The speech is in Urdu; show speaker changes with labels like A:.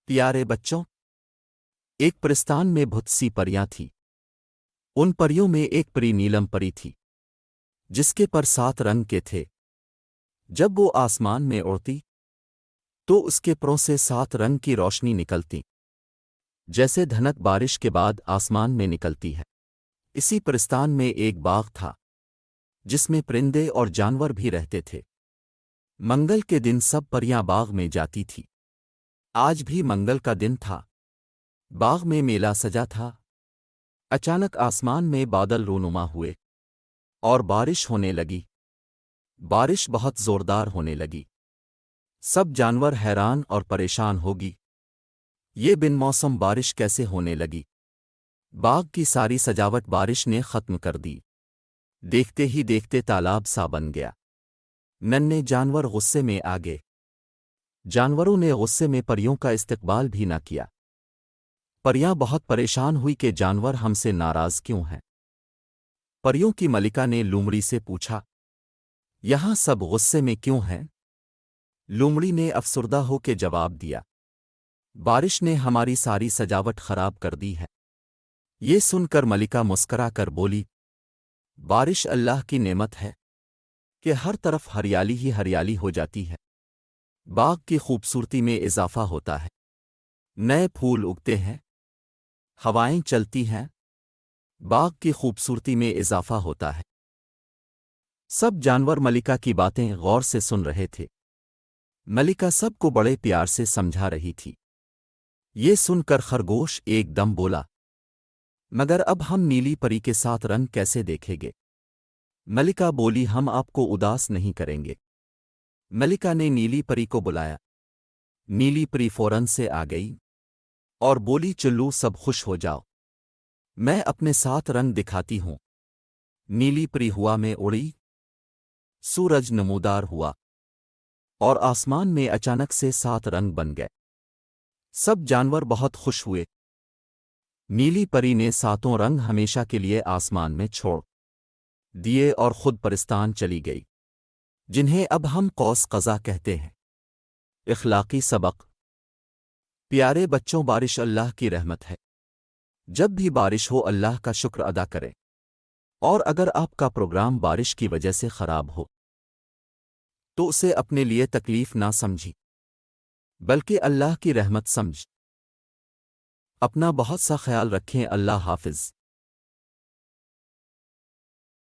A: پیارے بچوں، ایک پرستان میں بہت سی پریاں تھیں۔ ان پریوں میں ایک پری نیلم پری تھی جس کے پر 7 رنگ کے تھے۔ جب وہ آسمان میں اڑتی تو اس کے پروں سے 7 رنگ کی روشنی نکلتی، جیسے دھنک بارش کے بعد آسمان میں نکلتی ہے۔ اسی پرستان میں ایک باغ تھا جس میں پرندے اور جانور بھی رہتے تھے۔ منگل کے دن سب پریاں باغ میں جاتی تھی۔ آج بھی منگل کا دن تھا۔ باغ میں میلہ سجا تھا۔ اچانک آسمان میں بادل رونما ہوئے اور بارش ہونے لگی۔ بارش بہت زوردار ہونے لگی۔ سب جانور حیران اور پریشان ہوگی، یہ بن موسم بارش کیسے ہونے لگی؟ باغ کی ساری سجاوٹ بارش نے ختم کر دی۔ دیکھتے ہی دیکھتے تالاب سا بن گیا۔ ننھے جانور غصے میں آ گئے۔ جانوروں نے غصے میں پریوں کا استقبال بھی نہ کیا۔ پریاں بہت پریشان ہوئی کہ جانور ہم سے ناراض کیوں ہیں۔ پریوں کی ملکہ نے لومڑی سے پوچھا، یہاں سب غصے میں کیوں ہیں؟ لومڑی نے افسردہ ہو کے جواب دیا، بارش نے ہماری ساری سجاوٹ خراب کر دی ہے۔ یہ سن کر ملکہ مسکرا کر بولی، بارش اللہ کی نعمت ہے کہ ہر طرف ہریالی ہی ہریالی ہو جاتی ہے۔ باغ کی خوبصورتی میں اضافہ ہوتا ہے، نئے پھول اگتے ہیں، ہوائیں چلتی ہیں، باغ کی خوبصورتی میں اضافہ ہوتا ہے۔ سب جانور ملکہ کی باتیں غور سے سن رہے تھے۔ ملکہ سب کو بڑے پیار سے سمجھا رہی تھی۔ یہ سن کر خرگوش ایک دم بولا، مگر اب ہم نیلی پری کے 7 رنگ کیسے دیکھیں گے؟ ملکہ بولی، ہم آپ کو اداس نہیں کریں گے۔ ملکہ نے نیلی پری کو بلایا۔ نیلی پری فوراً سے آ گئی اور بولی، چلو سب خوش ہو جاؤ، میں اپنے 7 رنگ دکھاتی ہوں۔ نیلی پری ہوا میں اڑی، سورج نمودار ہوا اور آسمان میں اچانک سے 7 رنگ بن گئے۔ سب جانور بہت خوش ہوئے۔ نیلی پری نے 7 رنگ ہمیشہ کے لیے آسمان میں چھوڑ دیے اور خود پرستان چلی گئی، جنہیں اب ہم قوس قزح کہتے ہیں۔ اخلاقی سبق۔ پیارے بچوں، بارش اللہ کی رحمت ہے۔ جب بھی بارش ہو اللہ کا شکر ادا کریں، اور اگر آپ کا پروگرام بارش کی وجہ سے خراب ہو تو اسے اپنے لیے تکلیف نہ سمجھی بلکہ اللہ کی رحمت سمجھ۔ اپنا بہت سا خیال رکھیں۔ اللہ حافظ۔